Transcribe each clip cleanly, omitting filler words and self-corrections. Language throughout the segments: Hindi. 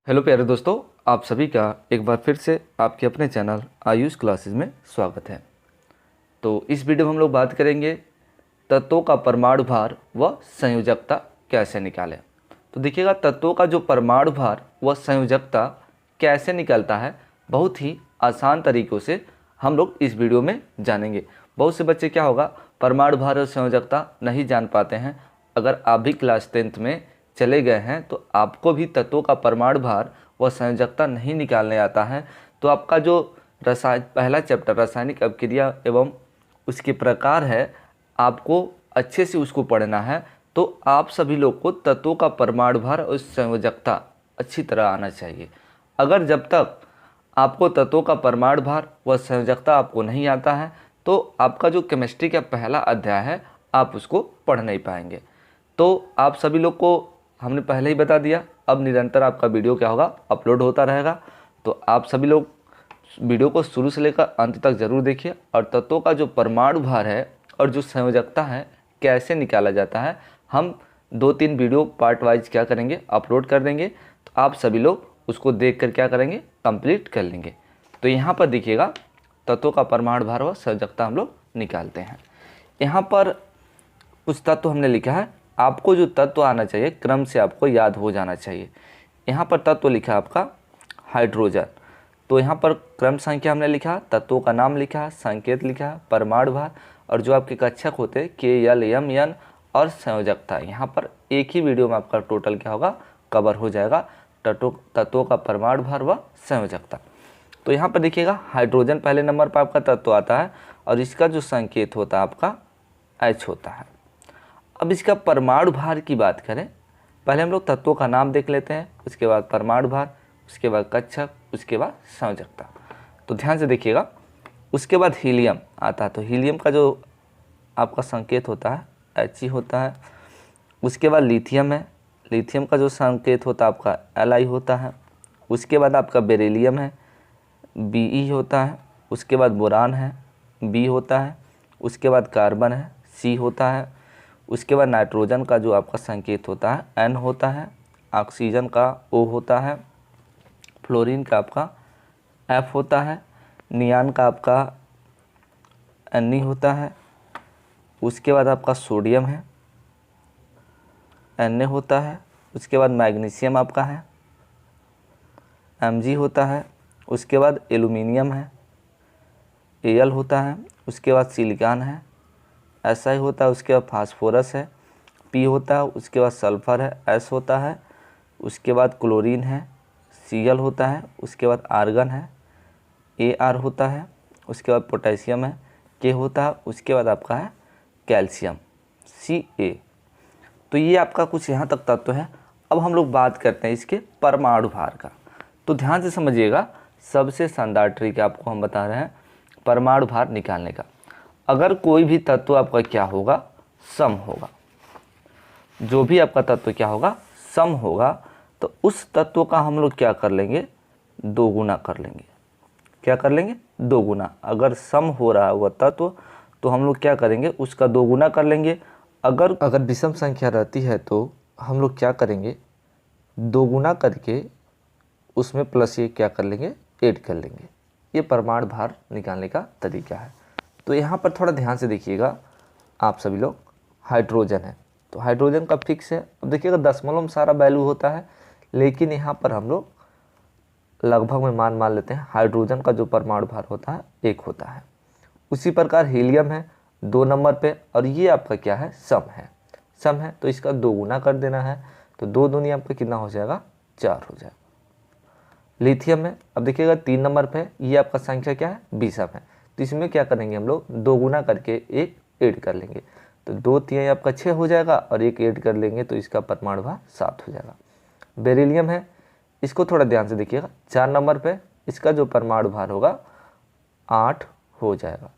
हेलो प्यारे दोस्तों, आप सभी का एक बार फिर से आपके अपने चैनल आयुष क्लासेस में स्वागत है। तो इस वीडियो में हम लोग बात करेंगे तत्वों का परमाणु भार व संयोजकता कैसे निकालें। तो देखिएगा, तत्वों का जो परमाणु भार व संयोजकता कैसे निकलता है, बहुत ही आसान तरीक़ों से हम लोग इस वीडियो में जानेंगे। बहुत से बच्चे क्या होगा, परमाणु भार और संयोजकता नहीं जान पाते हैं। अगर आप भी क्लास 10th में चले गए हैं तो आपको भी तत्वों का परमाणु भार व संयोजकता नहीं निकालने आता है, तो आपका जो पहला चैप्टर रासायनिक अभिक्रिया एवं उसके प्रकार है, आपको अच्छे से उसको पढ़ना है। तो आप सभी लोग को तत्वों का परमाणु भार और संयोजकता अच्छी तरह आना चाहिए। अगर जब तक आपको तत्वों का परमाणु भार व संयोजकता आपको नहीं आता है, तो आपका जो केमिस्ट्री का पहला अध्याय है, आप उसको पढ़ नहीं पाएंगे। तो आप सभी लोग को हमने पहले ही बता दिया, अब निरंतर आपका वीडियो क्या होगा, अपलोड होता रहेगा। तो आप सभी लोग वीडियो को शुरू से लेकर अंत तक ज़रूर देखिए। और तत्वों का जो परमाणु भार है और जो संयोजकता है कैसे निकाला जाता है, हम 2-3 वीडियो पार्ट वाइज क्या करेंगे, अपलोड कर देंगे। तो आप सभी लोग उसको देख कर क्या करेंगे, कंप्लीट कर लेंगे। तो यहाँ पर देखिएगा, तत्वों का परमाणु भार व संयोजकता हम लोग निकालते हैं। यहाँ पर कुछ तत्व हमने लिखा है, आपको जो तत्व आना चाहिए क्रम से आपको याद हो जाना चाहिए। यहाँ पर तत्व लिखा है आपका हाइड्रोजन, तो यहाँ पर क्रम संख्या हमने लिखा, तत्वों का नाम लिखा, संकेत लिखा, परमाणु भार और जो आपके कक्षक होते हैं KLMN और संयोजकता। यहाँ पर एक ही वीडियो में आपका टोटल क्या होगा, कवर हो जाएगा, तत्वों का परमाणु भार व संयोजकता। तो यहाँ पर देखिएगा, हाइड्रोजन पहले नंबर पर आपका तत्व आता है और इसका जो संकेत होता है आपका H होता है। अब इसका परमाणु भार की बात करें, पहले हम लोग तत्वों का नाम देख लेते हैं, उसके बाद परमाणु भार, उसके बाद कक्षक, उसके बाद संयोजकता। तो ध्यान से देखिएगा, उसके बाद हीलियम आता है। तो हीलियम का जो आपका संकेत होता है He होता है। उसके बाद लिथियम है, लिथियम का जो संकेत होता है आपका Li होता है। उसके बाद आपका बेरिलियम है, Be होता है। उसके बाद बोरान है, B होता है। उसके बाद कार्बन है, C होता है। उसके बाद नाइट्रोजन का जो आपका संकेत होता है N होता है। ऑक्सीजन का O होता है। फ्लोरीन का आपका F होता है। नियान का आपका Ne होता है। उसके बाद आपका सोडियम है, Na होता है। उसके बाद मैग्नीशियम आपका है, Mg होता है। उसके बाद एल्यूमिनियम है, Al होता है। उसके बाद सिलिकॉन है, Si होता है। उसके बाद फास्फोरस है, P होता है। उसके बाद सल्फ़र है, S होता है। उसके बाद क्लोरीन है, Cl होता है। उसके बाद आर्गन है, Ar होता है। उसके बाद पोटेशियम है, K होता है। उसके बाद आपका है कैल्शियम, Ca। तो ये आपका कुछ यहाँ तक तत्व है। अब हम लोग बात करते हैं इसके परमाणु भार का। तो ध्यान से समझिएगा, सबसे शानदार ट्रिक आपको हम बता रहे हैं परमाणु भार निकालने का। अगर कोई भी तत्व आपका क्या होगा, सम होगा, जो भी आपका तत्व क्या होगा, सम होगा, तो उस तत्व का हम लोग क्या कर लेंगे, दोगुना कर लेंगे। क्या कर लेंगे, दोगुना। अगर सम हो रहा है वह तत्व, तो हम लोग क्या करेंगे, उसका दोगुना कर लेंगे। अगर विषम संख्या रहती है तो हम लोग क्या करेंगे, दोगुना करके उसमें प्लस ये क्या कर लेंगे, ऐड कर लेंगे। ये परमाणु भार निकालने का तरीका है। तो यहाँ पर थोड़ा ध्यान से देखिएगा आप सभी लोग, हाइड्रोजन है तो हाइड्रोजन का फिक्स है। अब देखिएगा दशमलव में सारा वैल्यू होता है, लेकिन यहाँ पर हम लोग लगभग में मान लेते हैं हाइड्रोजन का जो परमाणु भार होता है 1 होता है। उसी प्रकार हीलियम है 2 नंबर पे, और ये आपका क्या है, सम है। सम है तो इसका दोगुना कर देना है, तो 2 दूनी आपका कितना हो जाएगा, 4 हो जाएगा। लिथियम है, अब देखिएगा 3 नंबर पे, ये आपका संख्या क्या है, विषम है। तो इसमें क्या करेंगे, हम लोग दोगुना करके 1 ऐड कर लेंगे, तो 2 3 आपका 6 हो जाएगा, और 1 ऐड कर लेंगे तो इसका परमाणु भार 7 हो जाएगा। बेरिलियम है, इसको थोड़ा ध्यान से देखिएगा, 4 नंबर पे, इसका जो परमाणु भार होगा 8 हो जाएगा।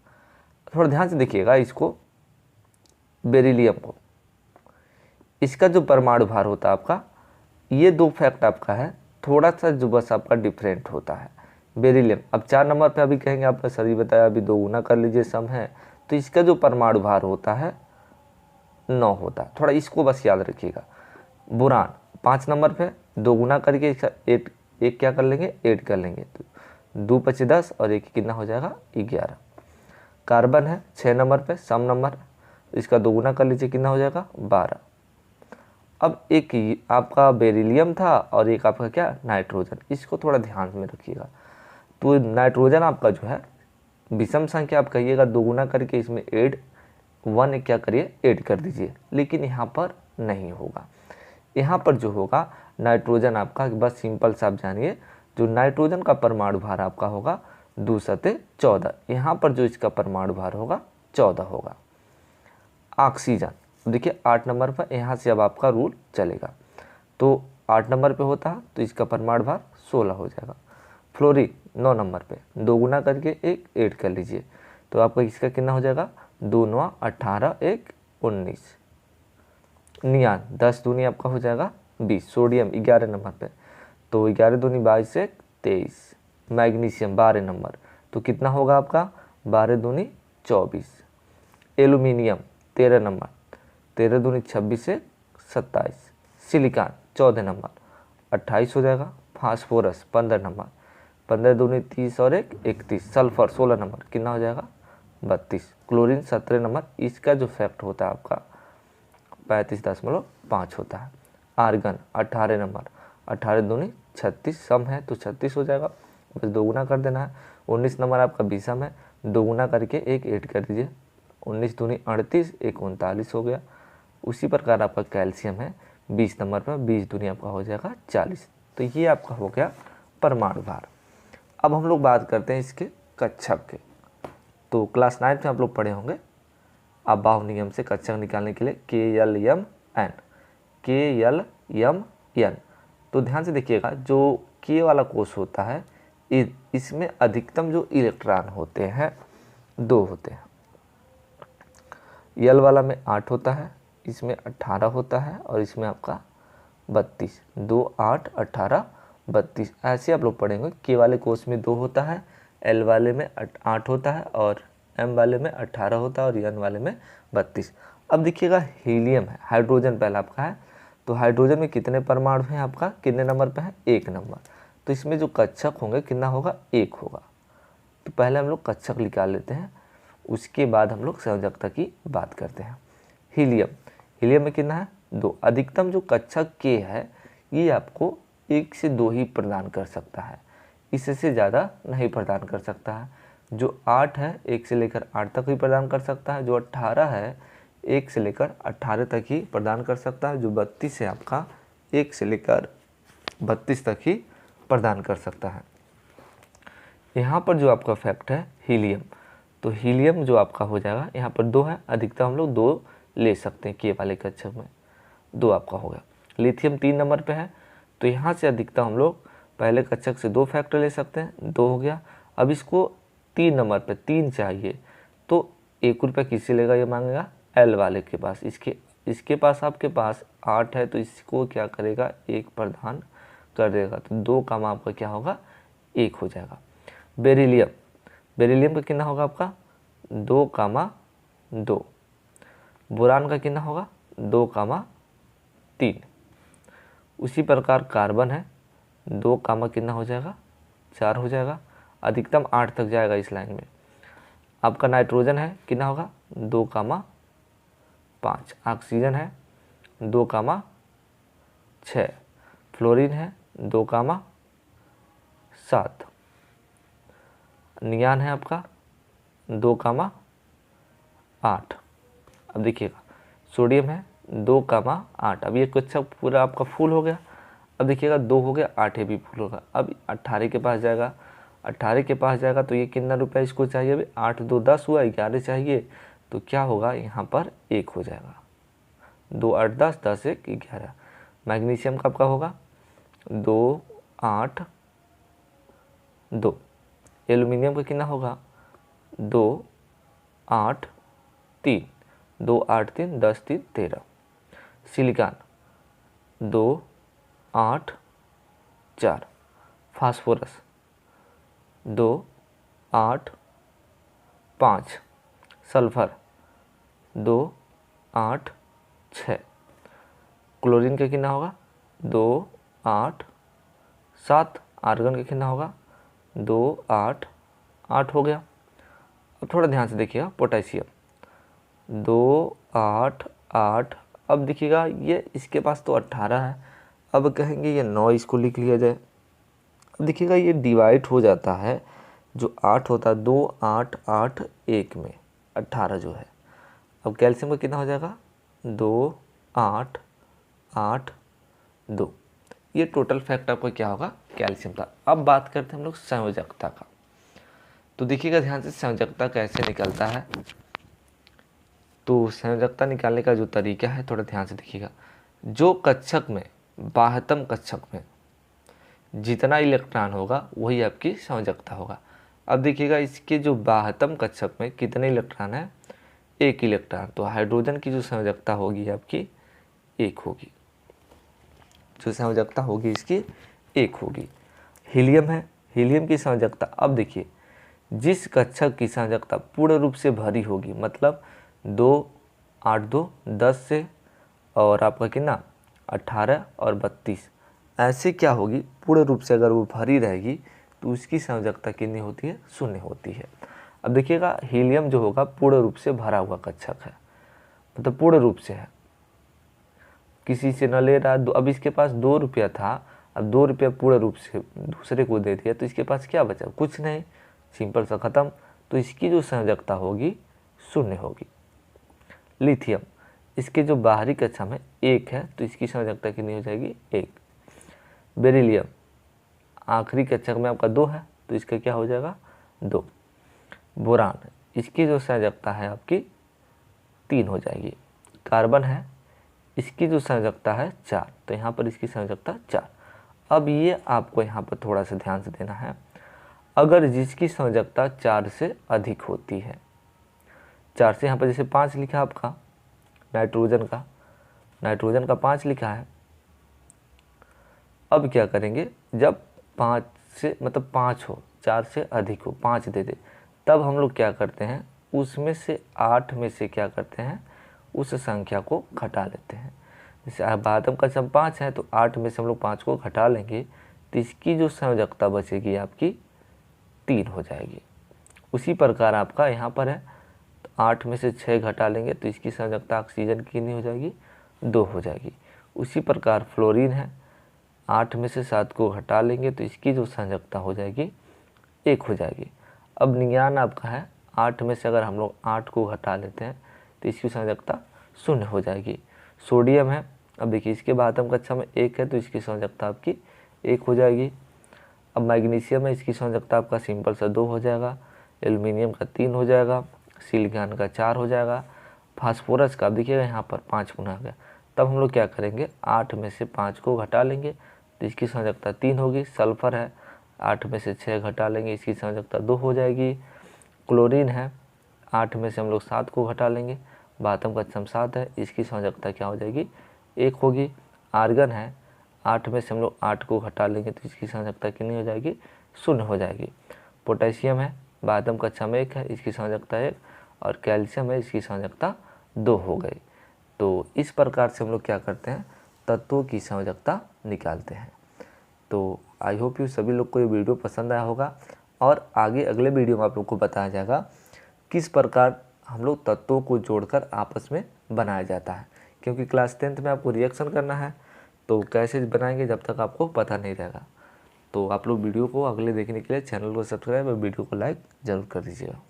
थोड़ा ध्यान से देखिएगा इसको, बेरिलियम को, इसका जो परमाणु भार होता है आपका, ये 2 फैक्ट आपका है, थोड़ा सा जो बस आपका डिफरेंट होता है। बेरिलियम अब 4 नंबर पे, अभी कहेंगे आपने सर ही बताया, अभी दोगुना कर लीजिए, सम है, तो इसका जो परमाणु भार होता है 9 होता है। थोड़ा इसको बस याद रखिएगा। बोरान 5 नंबर पे, दोगुना करके इसका एक क्या कर लेंगे, ऐड कर लेंगे, तो 2 × 10 और एक कितना हो जाएगा 11। कार्बन है 6 नंबर पे, सम नंबर, इसका दोगुना कर लीजिए, कितना हो जाएगा 12। अब एक आपका बेरिलियम था और एक आपका क्या नाइट्रोजन, इसको थोड़ा ध्यान में रखिएगा। तो नाइट्रोजन आपका जो है विषम संख्या आप कहिएगा, दोगुना करके इसमें ऐड 1 क्या करिए ऐड कर दीजिए, लेकिन यहाँ पर नहीं होगा। यहाँ पर जो होगा नाइट्रोजन आपका, बस सिंपल सा आप जानिए, जो नाइट्रोजन का परमाणु भार आपका होगा 2 × 14, यहाँ पर जो इसका परमाणु भार होगा 14 होगा। ऑक्सीजन देखिए 8 नंबर पर, यहाँ से अब आपका रूल चलेगा, तो 8 नंबर पे होता है तो इसका परमाणु भार 16 हो जाएगा। फ्लोरीन 9 नंबर पे, दोगुना करके एक ऐड कर लीजिए, तो आपका इसका कितना हो जाएगा 2 × 9 18, 1 19। नियान 10 दूनी आपका हो जाएगा 20। सोडियम 11 नंबर पे, तो 11 दूनी 22, 1 23। मैग्नीशियम 12 नंबर, तो कितना होगा आपका 12 दूनी 24। एल्यूमिनियम 13 नंबर, 13 दूनी 26, 1 27। सिलिकॉन 14 नंबर, 28 हो जाएगा। फास्फोरस 15 नंबर, 15 दूनी 30 और 1 31। सल्फर 16 नंबर, कितना हो जाएगा 32। क्लोरीन 17 नंबर, इसका जो फैक्ट होता है आपका 35.5 होता है। आर्गन 18 नंबर, 18 दूनी 36, सम है तो 36 हो जाएगा, बस दोगुना कर देना है। 19 नंबर आपका विषम है, दोगुना करके एक ऐड कर दीजिए, 19 दूनी 38, 1 39 हो गया। उसी प्रकार आपका कैल्शियम है 20 नंबर पर, 20 दूनी आपका हो जाएगा 40। तो ये आपका हो गया परमाणु भार। अब हम लोग बात करते हैं इसके कक्षक के। तो क्लास 9 में आप लोग पढ़े होंगे अबाव नियम से कक्षक निकालने के लिए KLMN, KLMN। तो ध्यान से देखिएगा, जो K वाला कोष होता है इसमें अधिकतम जो इलेक्ट्रॉन होते हैं 2 होते हैं। L वाला में 8 होता है, इसमें 18 होता है और इसमें आपका 32। 2 8 18 32, ऐसे आप लोग पढ़ेंगे। K वाले कोष में 2 होता है, L वाले में 8 होता है और M वाले में 18 होता है और N वाले में 32। अब देखिएगा हीलियम है, हाइड्रोजन पहला आपका है, तो हाइड्रोजन में कितने परमाणु हैं आपका, कितने नंबर पे है 1 नंबर, तो इसमें जो कक्षक होंगे कितना होगा 1 होगा। तो पहले हम लोग कक्षक निकाल लेते हैं, उसके बाद हम लोग संयोजकता की बात करते हैं। हीलियम में कितना है 2। अधिकतम जो कक्षक K है ये आपको 1 से 2 ही प्रदान कर सकता है, इससे ज़्यादा नहीं प्रदान कर सकता है। जो 8 है 1 से लेकर 8 तक ही प्रदान कर सकता है, जो 18 है 1 से लेकर 18 तक ही प्रदान कर सकता है, जो 32 है आपका 1 से लेकर 32 तक ही प्रदान कर सकता है। यहाँ पर जो आपका फैक्ट है हीलियम, तो हीलियम जो आपका हो जाएगा, यहाँ पर 2 है, अधिकतम हम लोग 2 ले सकते हैं K वाले कक्षक में, 2 आपका हो गया। लिथियम 3 नंबर पे है, तो यहाँ से अधिकतम हम लोग पहले कक्षक से 2 फैक्टर ले सकते हैं, 2 हो गया। अब इसको 3 नंबर पे 3 चाहिए, तो 1 रुपया किससे लेगा ये मांगेगा L वाले के पास। इसके पास आपके पास 8 है, तो इसको क्या करेगा 1 प्रदान कर देगा, तो 2 का आपका क्या होगा 1 हो जाएगा। बेरिलियम का कितना होगा आपका 2, 2। बोरान का कितना होगा 2, 3। उसी प्रकार कार्बन है 2, कितना हो जाएगा 4 हो जाएगा, अधिकतम 8 तक जाएगा इस लाइन में। आपका नाइट्रोजन है कितना होगा 2, 5। ऑक्सीजन है 2, 6। फ्लोरीन है 2, 7। नियान है आपका 2, 8। अब देखिएगा सोडियम है 2, 8। अब ये कक्षक पूरा आपका फुल हो गया। अब देखिएगा 2 हो गया, 8 भी फुल होगा। अब 18 के पास जाएगा, 18 के पास जाएगा तो ये कितना रुपया इसको चाहिए अभी 8 2 10 हुआ, 11 चाहिए, तो क्या होगा यहाँ पर 1 हो जाएगा। 2 8 10, 10 1 11। मैग्नीशियम का आपका होगा 2 8 2। एल्यूमिनियम का कितना होगा 2 8 3। 2 8 3 10 3 13। सिलिकॉन 2 8 4। फास्फोरस 2 8 5। सल्फर 2 8 6। क्लोरीन का कितना होगा 2 8 7। आर्गन का कितना होगा 2 8 8 हो गया। अब थोड़ा ध्यान से देखिएगा, पोटेशियम 2 8 8। अब देखिएगा ये इसके पास तो 18 है, अब कहेंगे ये 9 इसको लिख लिया जाए। अब देखिएगा ये डिवाइड हो जाता है, जो 8 होता है 2 8 8 1 में 18 जो है। अब कैल्शियम का कितना हो जाएगा 2 8 8 2। ये टोटल फैक्ट आपका क्या होगा कैल्शियम का। अब बात करते हैं हम लोग संयोजकता का। तो देखिएगा ध्यान से संयोजकता कैसे निकलता है। तो संयोजकता निकालने का जो तरीका है थोड़ा ध्यान से देखिएगा। जो कक्षक में बाह्यतम कक्षक में जितना इलेक्ट्रॉन होगा वही आपकी संयोजकता होगा। अब देखिएगा इसके जो बाह्यतम कक्षक में कितने इलेक्ट्रॉन है 1 इलेक्ट्रॉन, तो हाइड्रोजन की जो संयोजकता होगी आपकी 1 होगी, जो संयोजकता होगी इसकी 1 होगी। हीलियम है, हीलियम की संयोजकता, अब देखिए जिस कक्षक की संयोजकता पूर्ण रूप से भरी होगी, मतलब 2 8 2 10 से और आपका कितना 18 और 32, ऐसे क्या होगी पूर्ण रूप से अगर वो भरी रहेगी तो उसकी संयोजकता कितनी होती है 0 होती है। अब देखिएगा हीलियम जो होगा पूर्ण रूप से भरा हुआ कक्षक है, मतलब पूर्ण रूप से है, किसी से न ले रहा। अब इसके पास 2 रुपया था, अब 2 रुपया पूर्ण रूप से दूसरे को दे दिया तो इसके पास क्या बचा, कुछ नहीं, सिंपल सा ख़त्म। तो इसकी जो संयोजकता होगी 0 होगी। लिथियम, इसके जो बाहरी कक्षा में 1 है तो इसकी संयोजकता कितनी हो जाएगी 1। बेरिलियम आखिरी कक्षक में आपका 2 है तो इसका क्या हो जाएगा 2। बोरान, इसकी जो संयोजकता है आपकी 3 हो जाएगी। कार्बन है, इसकी जो संयोजकता है 4, तो यहाँ पर इसकी संयोजकता 4। अब ये आपको यहाँ पर थोड़ा सा ध्यान से देना है, अगर जिसकी संयोजकता 4 से अधिक होती है, 4 से यहाँ पर जैसे 5 लिखा है आपका नाइट्रोजन का 5 लिखा है। अब क्या करेंगे, जब 5 से मतलब 5 हो, 4 से अधिक हो, 5 दे दे, तब हम लोग क्या करते हैं उसमें से 8 में से क्या करते हैं उस संख्या को घटा लेते हैं। जैसे बाह्यतम कक्षक 5 है तो 8 में से हम लोग 5 को घटा लेंगे तो इसकी जो संयोजकता बचेगी आपकी 3 हो जाएगी। उसी प्रकार आपका यहाँ पर है तो 8 में से 6 घटा लेंगे तो इसकी संयोजकता ऑक्सीजन की कितनी हो जाएगी 2 हो जाएगी। उसी प्रकार फ्लोरीन है, 8 में से 7 को घटा लेंगे तो इसकी जो संयोजकता हो जाएगी 1 हो जाएगी। अब नियान आपका है, 8 में से अगर हम लोग 8 को घटा लेते हैं तो इसकी संयोजकता 0 हो जाएगी। सोडियम है, अब देखिए इसके बाह्यतम कक्षा में 1 है तो इसकी संयोजकता आपकी 1 हो जाएगी। अब मैग्नीशियम है, इसकी संयोजकता आपका सिंपल सा 2 हो जाएगा। एल्युमिनियम का 3 हो जाएगा। सिलिकॉन का 4 हो जाएगा। फास्फोरस का देखिएगा यहाँ पर 5 गुना आ गया, तब हम लोग क्या करेंगे 8 में से 5 को घटा लेंगे तो इसकी संयोजकता 3 होगी। सल्फर है, 8 में से 6 घटा लेंगे इसकी संयोजकता 2 हो जाएगी। क्लोरीन है, 8 में से हम लोग 7 को घटा लेंगे, बाह्यतम कक्षा में 7 है, इसकी संयोजकता क्या हो जाएगी 1 होगी। आर्गन है, 8 में से हम लोग 8 को घटा लेंगे तो इसकी संयोजकता कितनी हो जाएगी 0 हो जाएगी। पोटेशियम है, बाह्यतम कक्षा में 1 है, इसकी संयोजकता 1, और कैल्शियम है, इसकी संयोजकता 2 हो गई। तो इस प्रकार से हम लोग क्या करते हैं तत्वों की संयोजकता निकालते हैं। तो आई होप यू सभी लोग को ये वीडियो पसंद आया होगा, और आगे अगले वीडियो में आप लोग को बताया जाएगा किस प्रकार हम लोग तत्वों को जोड़कर आपस में बनाया जाता है, क्योंकि क्लास 10th में आपको रिएक्शन करना है तो कैसे बनाएंगे जब तक आपको पता नहीं रहेगा। तो आप लोग वीडियो को अगले देखने के लिए चैनल को सब्सक्राइब और वीडियो को लाइक ज़रूर कर दीजिएगा।